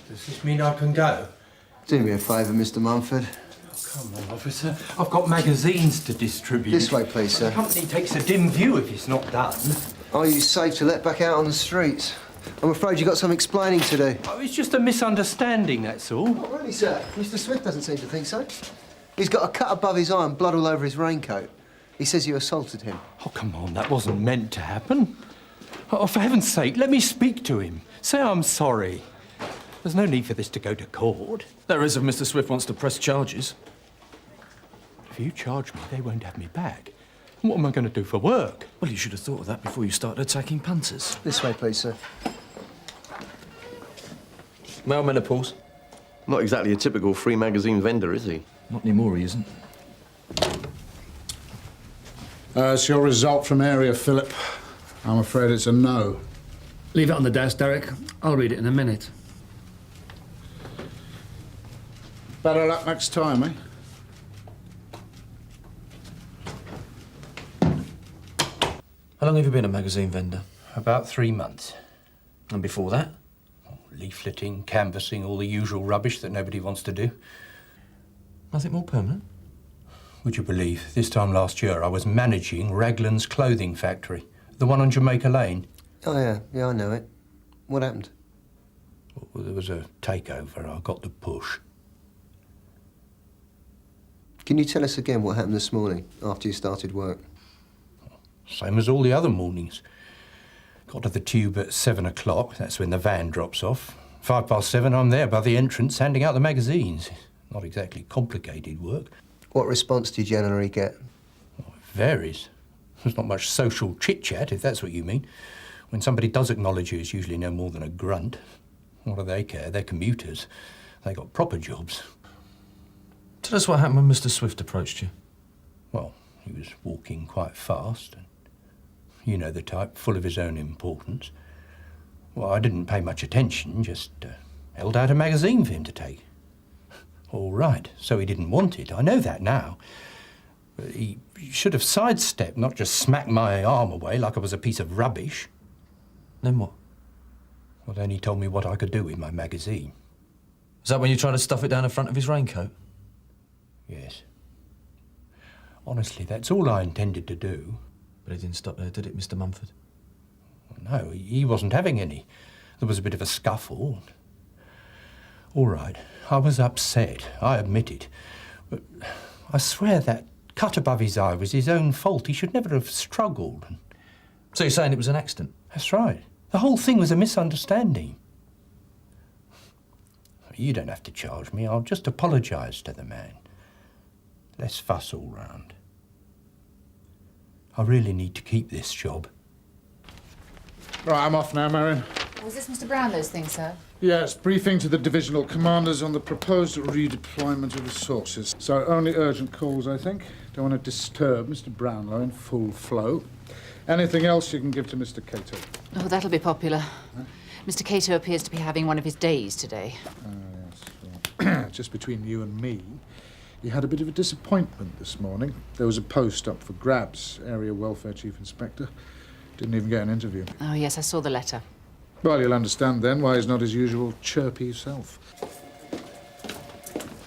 Does this mean I can go? Do me a favour, Mr. Mumford. Oh, come on, officer. I've got magazines to distribute. This way, please, sir. The company takes a dim view if it's not done. Are you safe to let back out on the streets? I'm afraid you've got some explaining to do. Oh, it's just a misunderstanding, that's all. Not really, sir. Mr. Swift doesn't seem to think so. He's got a cut above his eye and blood all over his raincoat. He says you assaulted him. Oh, come on, that wasn't meant to happen. Oh, for heaven's sake, let me speak to him. Say I'm sorry. There's no need for this to go to court. There is if Mr. Swift wants to press charges. If you charge me, they won't have me back. What am I going to do for work? Well, you should have thought of that before you started attacking punters. This way, please, sir. Male menopause? Not exactly a typical free magazine vendor, is he? Not anymore, he isn't. It's your result from area, Philip. I'm afraid it's a no. Leave it on the desk, Derek. I'll read it in a minute. Better luck next time, eh? How long have you been a magazine vendor? About 3 months. And before that? Leafleting, canvassing, all the usual rubbish that nobody wants to do. Nothing more permanent? Would you believe, this time last year I was managing Raglan's clothing factory, the one on Jamaica Lane. Oh, yeah. Yeah, I know it. What happened? Well, there was a takeover. I got the push. Can you tell us again what happened this morning, after you started work? Same as all the other mornings. Got to the tube at 7 o'clock. That's when the van drops off. 7:05, I'm there by the entrance, handing out the magazines. Not exactly complicated work. What response do you generally get? Well, it varies. There's not much social chit-chat, if that's what you mean. When somebody does acknowledge you, it's usually no more than a grunt. What do they care? They're commuters. They got proper jobs. Tell us what happened when Mr. Swift approached you. Well, he was walking quite fast, and you know the type, full of his own importance. Well, I didn't pay much attention, just held out a magazine for him to take. All right, so he didn't want it. I know that now. But he should have sidestepped, not just smacked my arm away like I was a piece of rubbish. Then what? Well, then he told me what I could do with my magazine. Is that when you tried to stuff it down the front of his raincoat? Yes. Honestly, that's all I intended to do. But it didn't stop there, did it, Mr. Mumford? Well, no, he wasn't having any. There was a bit of a scuffle. All right, I was upset, I admit it. But I swear that cut above his eye was his own fault. He should never have struggled. So you're saying it was an accident? That's right. The whole thing was a misunderstanding. You don't have to charge me. I'll just apologise to the man. Less fuss all round. I really need to keep this job. Right, I'm off now, Marion. Was this Mr. Brownlow's thing, sir? Yes, briefing to the divisional commanders on the proposed redeployment of resources. So only urgent calls, I think. Don't want to disturb Mr. Brownlow in full flow. Anything else you can give to Mr. Cato? Oh, that'll be popular. Huh? Mr. Cato appears to be having one of his days today. Yes. Well, just between you and me, he had a bit of a disappointment this morning. There was a post up for grabs, Area Welfare Chief Inspector. Didn't even get an interview. Oh, yes, I saw the letter. Well, you'll understand then why he's not his usual chirpy self.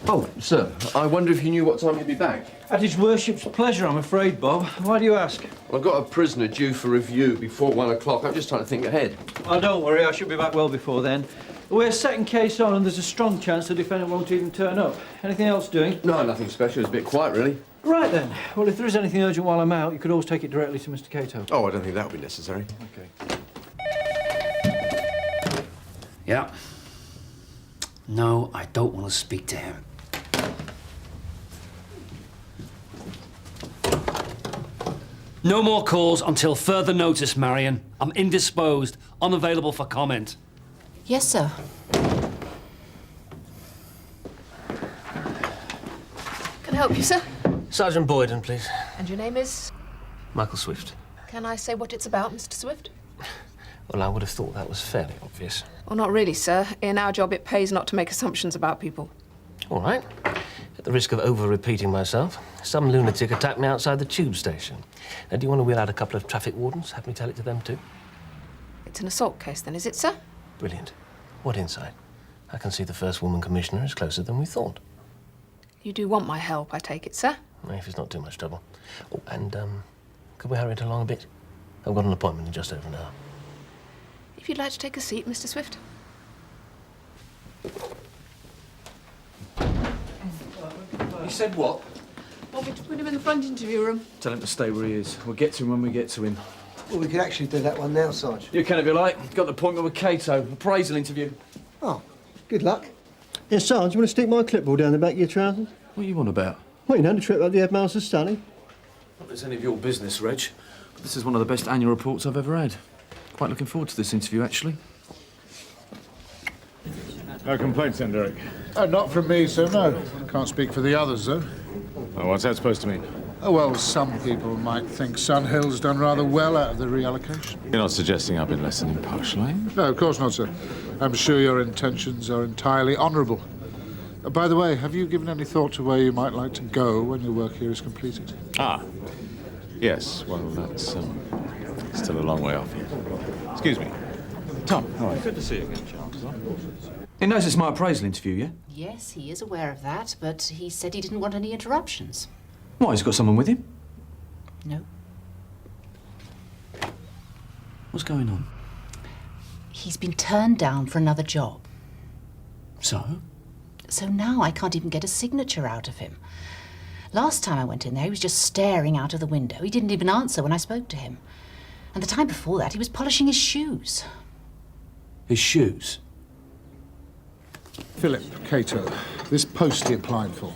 Oh, sir, I wonder if you knew what time you'd be back. At His Worship's pleasure, I'm afraid, Bob. Why do you ask? Well, I've got a prisoner due for review before 1 o'clock. I'm just trying to think ahead. Oh, don't worry, I should be back well before then. We're second case on and there's a strong chance the defendant won't even turn up. Anything else doing? No, nothing special. It's a bit quiet, really. Right then. Well, if there is anything urgent while I'm out, you could always take it directly to Mr. Cato. Oh, I don't think that would be necessary. OK. Yeah. No, I don't want to speak to him. No more calls until further notice, Marion. I'm indisposed, unavailable for comment. Yes, sir. Can I help you, sir? Sergeant Boyden, please. And your name is? Michael Swift. Can I say what it's about, Mr. Swift? Well, I would have thought that was fairly obvious. Well, not really, sir. In our job, it pays not to make assumptions about people. All right. At the risk of over-repeating myself, some lunatic attacked me outside the tube station. Now, do you want to wheel out a couple of traffic wardens? Have me tell it to them, too? It's an assault case, then, is it, sir? Brilliant. What insight? I can see the first woman commissioner is closer than we thought. You do want my help, I take it, sir? If it's not too much trouble. Oh, and, could we hurry it along a bit? I've got an appointment in just over an hour. If you'd like to take a seat, Mr. Swift. He said what? Want me to put him in the front interview room? Tell him to stay where he is. We'll get to him when we get to him. Well, we could actually do that one now, Sarge. You can if you like. Got the appointment with Cato. Appraisal interview. Oh, good luck. Yeah, Sarge, you want to stick my clipboard down the back of your trousers? What are you on about? Well, you know, the trip up the headmaster's study. Not that it's any of your business, Reg. But this is one of the best annual reports I've ever had. Quite looking forward to this interview, actually. No complaints then, Derek? Not from me, sir, no. Can't speak for the others, though. Oh, what's that supposed to mean? Oh, well, some people might think Sunhill's done rather well out of the reallocation. You're not suggesting I've been less than impartial, eh? No, of course not, sir. I'm sure your intentions are entirely honourable. By the way, have you given any thought to where you might like to go when your work here is completed? Ah, yes. Well, that's still a long way off. Excuse me. Tom, how are you? Good to see you again, Charles. He knows it's my appraisal interview, yeah? Yes, he is aware of that, but he said he didn't want any interruptions. What, he's got someone with him? No. What's going on? He's been turned down for another job. So? So now I can't even get a signature out of him. Last time I went in there, he was just staring out of the window. He didn't even answer when I spoke to him. And the time before that, he was polishing his shoes. His shoes? Philip, Cato, this post he applied for.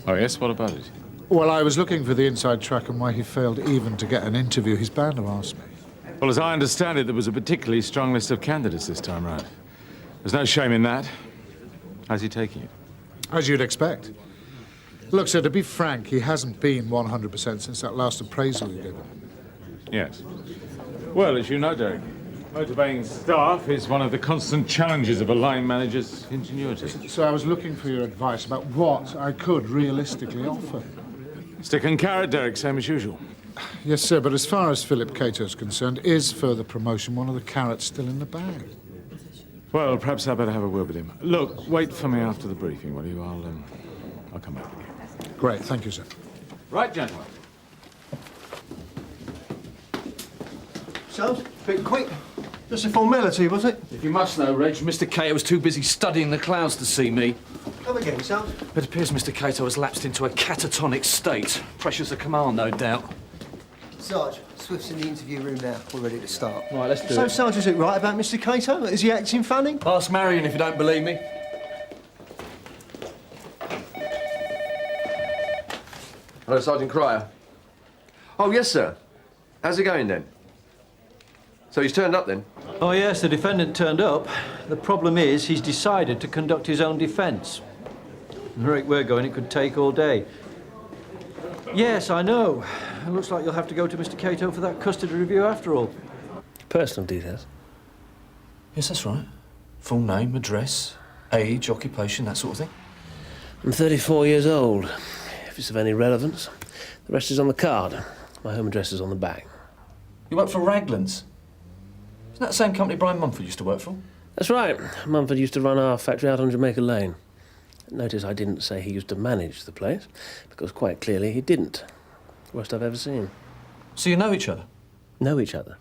Oh, yes? What about it? Well, I was looking for the inside track on why he failed even to get an interview. He's bound to ask me. Well, as I understand it, there was a particularly strong list of candidates this time round. There's no shame in that. How's he taking it? As you'd expect. Look, sir, to be frank, he hasn't been 100% since that last appraisal you gave him. Yes. Well, as you know, Derek, motivating staff is one of the constant challenges of a line manager's ingenuity. So I was looking for your advice about what I could realistically offer. Stick and carrot, Derek, same as usual. Yes, sir, but as far as Philip Cato's concerned, is further promotion one of the carrots still in the bag? Well, perhaps I better have a word with him. Look, wait for me after the briefing, will you? I'll come back with you. Great, thank you, sir. Right, gentlemen. Sarge, bit quick. Just a formality, was it? If you must know, Reg, Mr. Cato was too busy studying the clouds to see me. Come again, Sarge. It appears Mr. Cato has lapsed into a catatonic state. Pressures of command, no doubt. Sarge, Swift's in the interview room now. We're ready to start. Right, let's do So, it. Sarge, is it right about Mr. Cato? Is he acting funny? Ask Marion if you don't believe me. Hello, Sergeant Cryer. Oh, yes, sir. How's it going, then? So he's turned up, then? Oh, yes, the defendant turned up. The problem is he's decided to conduct his own defence. The rate we're going, it could take all day. Yes, I know. It looks like you'll have to go to Mr. Cato for that custody review after all. Personal details? Yes, that's right. Full name, address, age, occupation, that sort of thing. I'm 34 years old. If it's of any relevance, the rest is on the card. My home address is on the back. You work for Raglan's? Isn't that the same company Brian Mumford used to work for? That's right. Mumford used to run our factory out on Jamaica Lane. Notice I didn't say he used to manage the place, because quite clearly he didn't. Worst I've ever seen. So you know each other? Know each other.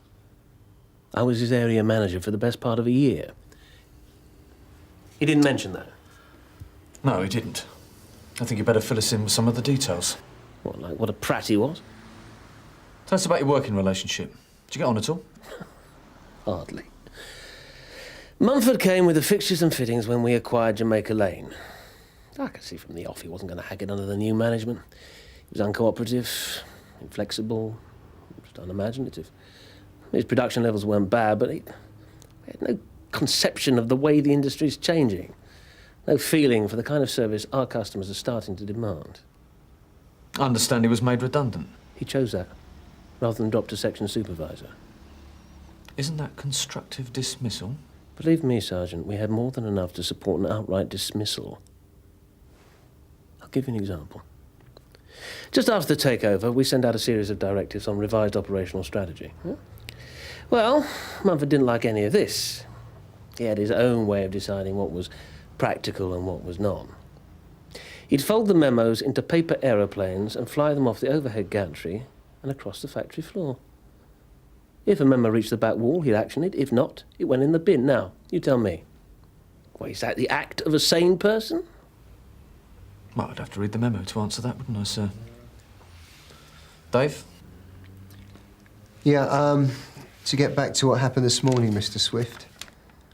I was his area manager for the best part of a year. He didn't mention that. No, he didn't. I think you better fill us in with some of the details. What, like what a prat he was? Tell us about your working relationship. Did you get on at all? Hardly. Mumford came with the fixtures and fittings when we acquired Jamaica Lane. I could see from the off he wasn't going to hack it under the new management. He was uncooperative, inflexible, just unimaginative. His production levels weren't bad, but he had no conception of the way the industry's changing. No feeling for the kind of service our customers are starting to demand. I understand he was made redundant. He chose that, rather than drop to section supervisor. Isn't that constructive dismissal? Believe me, Sergeant, we had more than enough to support an outright dismissal. I'll give you an example. Just after the takeover, we sent out a series of directives on revised operational strategy. Well, Mumford didn't like any of this. He had his own way of deciding what was practical and what was not. He'd fold the memos into paper aeroplanes and fly them off the overhead gantry and across the factory floor. If a memo reached the back wall, he'd action it. If not, it went in the bin. Now, you tell me. Well, is that the act of a sane person? Well, I'd have to read the memo to answer that, wouldn't I, sir? Dave? Yeah, to get back to what happened this morning, Mr. Swift.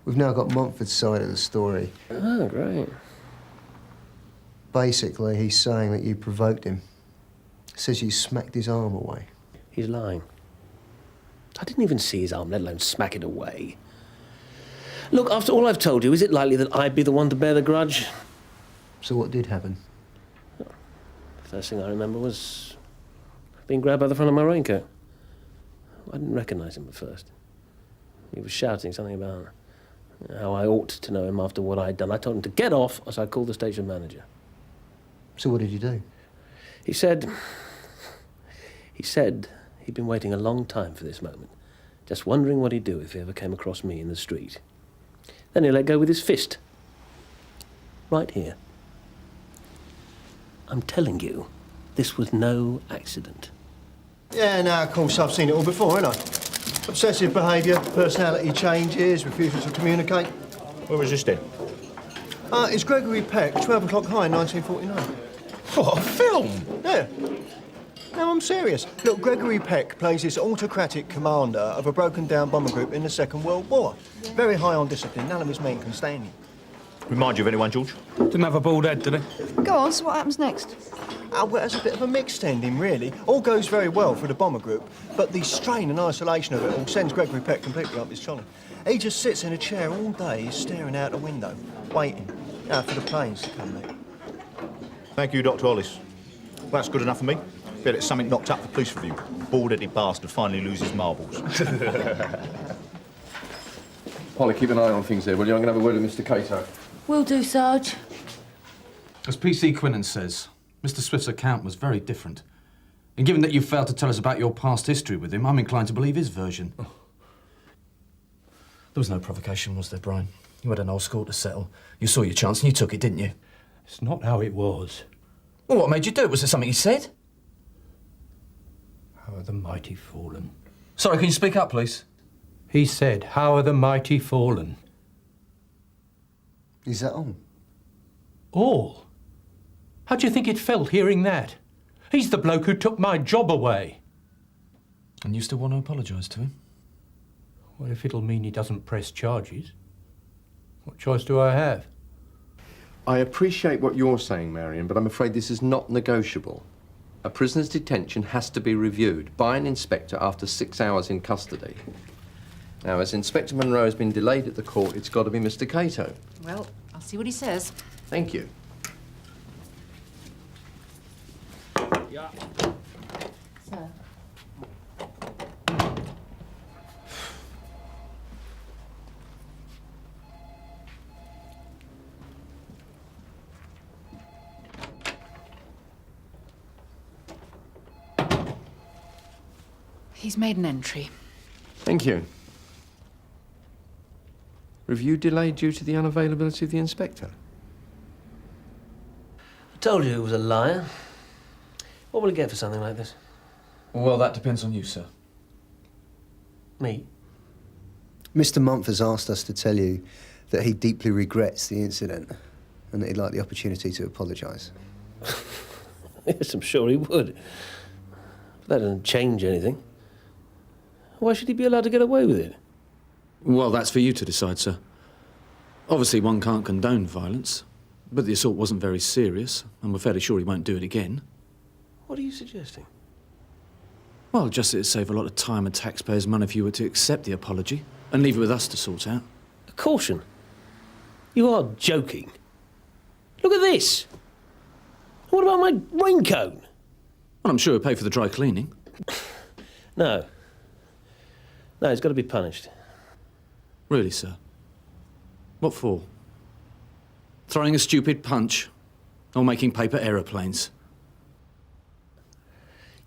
We've now got Montford's side of the story. Oh, great. Basically, he's saying that you provoked him. Says you smacked his arm away. He's lying. I didn't even see his arm, let alone smack it away. Look, after all I've told you, is it likely that I'd be the one to bear the grudge? So what did happen? The first thing I remember was being grabbed by the front of my raincoat. I didn't recognise him at first. He was shouting something about how I ought to know him after what I'd done. I told him to get off as I called the station manager. So what did you do? He said he'd been waiting a long time for this moment, just wondering what he'd do if he ever came across me in the street. Then he let go with his fist. Right here. I'm telling you, this was no accident. Yeah, no, of course, I've seen it all before, haven't I? Obsessive behaviour, personality changes, refusal to communicate. Where was this then? It's Gregory Peck, 12 o'clock high, 1949. What, a film? Yeah. No, I'm serious. Look, Gregory Peck plays this autocratic commander of a broken-down bomber group in the Second World War. Very high on discipline. None of his men can stand him. Remind you of anyone, George? Didn't have a bald head, did he? Go on, so what happens next? Well, it's a bit of a mixed ending, really. All goes very well for the bomber group, but the strain and isolation of it all sends Gregory Peck completely up his trolley. He just sits in a chair all day, staring out the window, waiting for the planes to come back. Thank you, Dr. Hollis. Well, that's good enough for me. Bet it's something knocked up for police review. Bald-headed bastard finally loses marbles. Polly, keep an eye on things there, will you? I'm going to have a word with Mr. Cato. Will do, Sarge. As PC Quinnan says, Mr. Swift's account was very different. And given that you failed to tell us about your past history with him, I'm inclined to believe his version. Oh. There was no provocation, was there, Brian? You had an old score to settle. You saw your chance and you took it, didn't you? It's not how it was. Well, what made you do it? Was there something he said? How are the mighty fallen? Sorry, can you speak up, please? He said, how are the mighty fallen? Is that all? All? How do you think it felt hearing that? He's the bloke who took my job away. And you still want to apologise to him? Well, if it'll mean he doesn't press charges, what choice do I have? I appreciate what you're saying, Marion, but I'm afraid this is not negotiable. A prisoner's detention has to be reviewed by an inspector after 6 hours in custody. Now, as Inspector Munro has been delayed at the court, it's got to be Mr. Cato. Well, I'll see what he says. Thank you. Yeah. Sir. He's made an entry. Thank you. Review delayed due to the unavailability of the inspector. I told you he was a liar. What will he get for something like this? Well, that depends on you, sir. Me? Mr. Mumford's asked us to tell you that he deeply regrets the incident and that he'd like the opportunity to apologise. Yes, I'm sure he would. But that doesn't change anything. Why should he be allowed to get away with it? Well, that's for you to decide, sir. Obviously, one can't condone violence, but the assault wasn't very serious, and we're fairly sure he won't do it again. What are you suggesting? Well, just it'd save a lot of time and taxpayers' money if you were to accept the apology and leave it with us to sort out. A caution? You are joking. Look at this. What about my raincoat? Well, I'm sure he'll pay for the dry cleaning. No. No, he's got to be punished. Really, sir? What for? Throwing a stupid punch or making paper aeroplanes?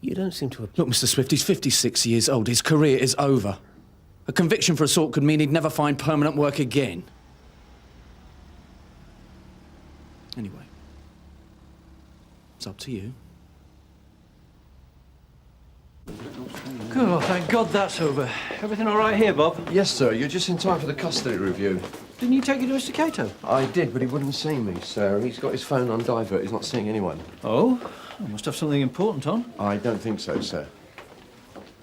You don't seem to have... Look, Mr. Swift, he's 56 years old. His career is over. A conviction for assault could mean he'd never find permanent work again. Anyway, it's up to you. Oh, thank God that's over. Everything all right here, Bob? Yes, sir. You're just in time for the custody review. Didn't you take it to Mr. Cato? I did, but he wouldn't see me, sir. He's got his phone on divert. He's not seeing anyone. Oh? I must have something important on. I don't think so, sir.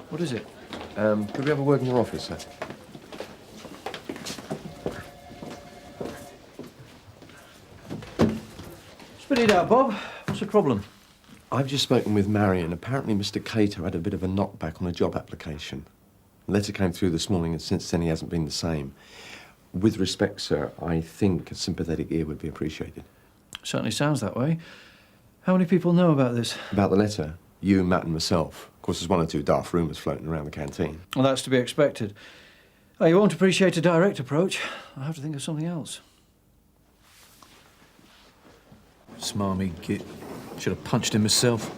What is it? Could we have a word in your office, sir? Spit it out, Bob. What's the problem? I've just spoken with Marion. Apparently Mr. Cato had a bit of a knockback on a job application. A letter came through this morning, and since then he hasn't been the same. With respect, sir, I think a sympathetic ear would be appreciated. Certainly sounds that way. How many people know about this? About the letter? You, Matt and myself. Of course, there's one or two daft rumours floating around the canteen. Well, that's to be expected. Oh, you won't appreciate a direct approach. I'll have to think of something else. Smarmy git. Should have punched him myself.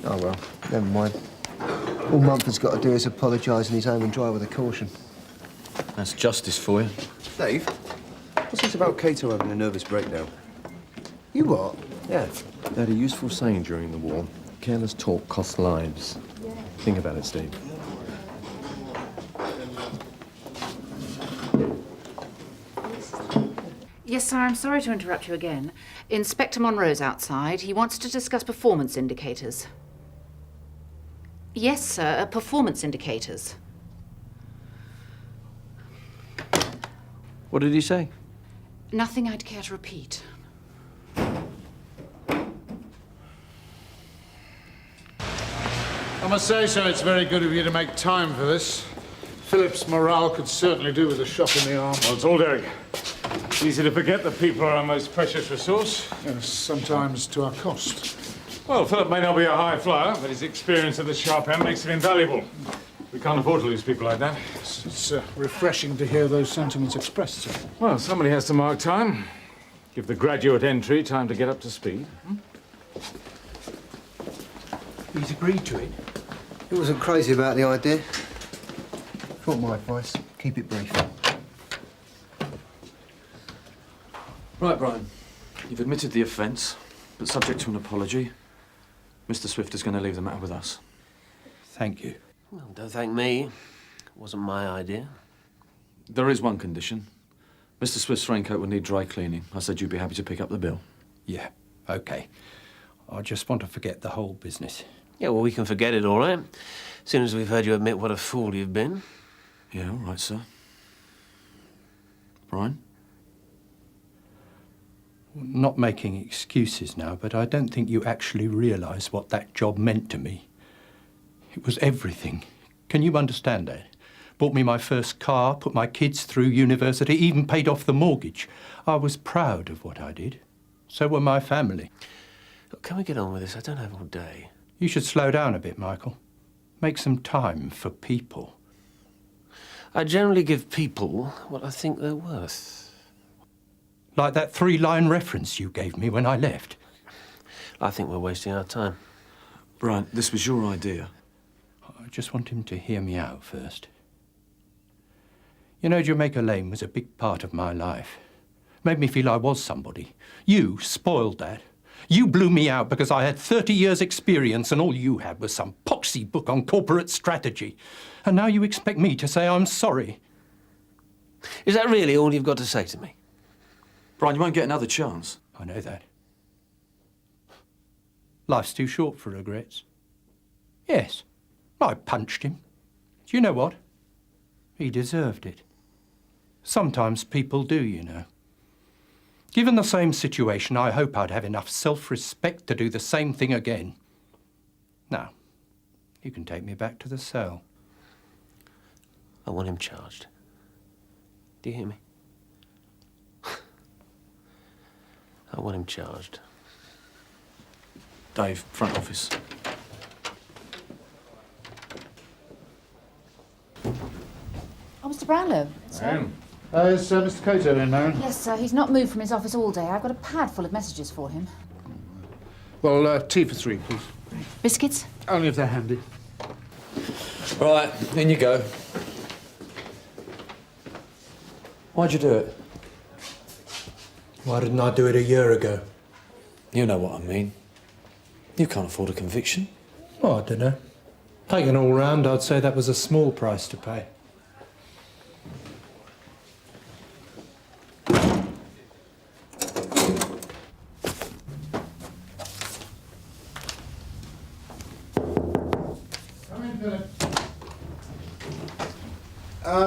Oh, well, never mind. All Mumford's got to do is apologise and he's home and dry with a caution. That's justice for you. Dave, what's this about Cato having a nervous breakdown? You what? Yeah. They had a useful saying during the war. Careless talk costs lives. Think about it, Steve. Yes, sir, I'm sorry to interrupt you again. Inspector Monroe's outside. He wants to discuss performance indicators. Yes, sir, performance indicators. What did he say? Nothing I'd care to repeat. I must say, sir, it's very good of you to make time for this. Philip's morale could certainly do with a shot in the arm. Well, it's all Derek. It's easy to forget that people are our most precious resource. Yes, sometimes to our cost. Well, Philip may not be a high flyer, but his experience at the sharp end makes him invaluable. We can't afford to lose people like that. It's refreshing to hear those sentiments expressed, sir. Well, somebody has to mark time. Give the graduate entry time to get up to speed. He's agreed to it. He wasn't crazy about the idea. Thought my advice, keep it brief. Right, Brian. You've admitted the offence, but subject to an apology. Mr. Swift is going to leave the matter with us. Thank you. Well, don't thank me. It wasn't my idea. There is one condition. Mr. Swift's raincoat will need dry cleaning. I said you'd be happy to pick up the bill. Yeah, OK. I just want to forget the whole business. Yeah, well, we can forget it, all right. As soon as we've heard you admit what a fool you've been. Yeah, all right, sir. Brian? Not making excuses now, but I don't think you actually realise what that job meant to me. It was everything. Can you understand that? Bought me my first car, put my kids through university, even paid off the mortgage. I was proud of what I did. So were my family. Look, can we get on with this? I don't have all day. You should slow down a bit, Michael. Make some time for people. I generally give people what I think they're worth. Like that 3-line reference you gave me when I left. I think we're wasting our time. Brian, this was your idea. I just want him to hear me out first. You know, Jamaica Lane was a big part of my life. Made me feel I was somebody. You spoiled that. You blew me out because I had 30 years' experience and all you had was some poxy book on corporate strategy. And now you expect me to say I'm sorry. Is that really all you've got to say to me? Brian, you won't get another chance. I know that. Life's too short for regrets. Yes, I punched him. Do you know what? He deserved it. Sometimes people do, you know. Given the same situation, I hope I'd have enough self-respect to do the same thing again. Now, you can take me back to the cell. I want him charged. Do you hear me? I want him charged. Dave, front office. Oh, Mr. Brownlow. Ma'am. Is Mr. Cato in, Marion? Yes, sir. He's not moved from his office all day. I've got a pad full of messages for him. Well, tea for 3, please. Biscuits? Only if they're handy. Right, in you go. Why'd you do it? Why didn't I do it a year ago? You know what I mean. You can't afford a conviction. Oh, I don't know. Taken all round, I'd say that was a small price to pay.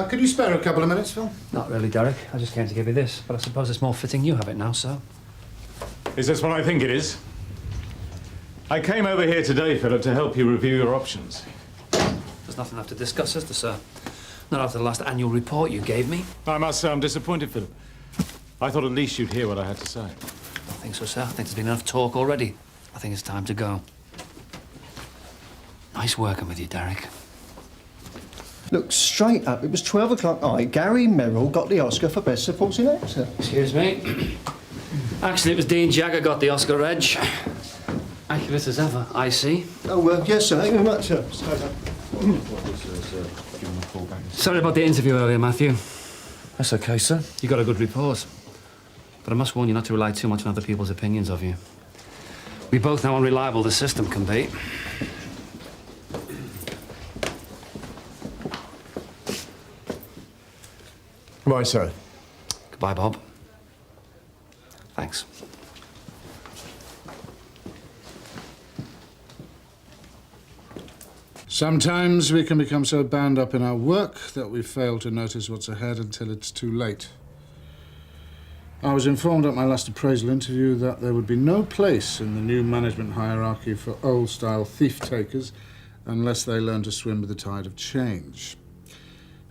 Could you spare a couple of minutes, Phil? Not really, Derek. I just came to give you this, but I suppose it's more fitting you have it now, so. Is this what I think it is? I came over here today, Philip, to help you review your options. There's nothing left to discuss, is there, sir? Not after the last annual report you gave me. I must say I'm disappointed, Philip. I thought at least you'd hear what I had to say. I think so, sir. I think there's been enough talk already. I think it's time to go. Nice working with you, Derek. Look, straight up, it was 12 o'clock night. Gary Merrill got the Oscar for Best Supporting Actor. Excuse me. Actually, it was Dean Jagger got the Oscar, Reg. Accurate as ever, I see. Oh, well, yes, sir. Thank you very much, sir. Sorry about the interview earlier, Matthew. That's okay, sir. You got a good report. But I must warn you not to rely too much on other people's opinions of you. We both know how unreliable the system can be. Right, sir. Goodbye, Bob. Thanks. Sometimes we can become so bound up in our work that we fail to notice what's ahead until it's too late. I was informed at my last appraisal interview that there would be no place in the new management hierarchy for old-style thief-takers unless they learn to swim with the tide of change.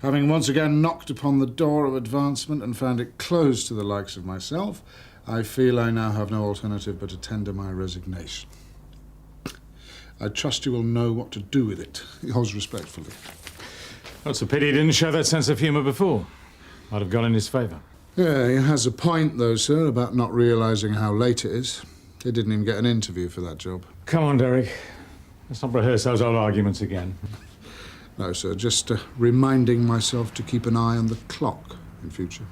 Having once again knocked upon the door of advancement and found it closed to the likes of myself, I feel I now have no alternative but to tender my resignation. I trust you will know what to do with it. Yours respectfully. Well, it's a pity he didn't show that sense of humour before. Might have gone in his favour. Yeah, he has a point, though, sir, about not realising how late it is. He didn't even get an interview for that job. Come on, Derek. Let's not rehearse those old arguments again. No, sir, just reminding myself to keep an eye on the clock in future.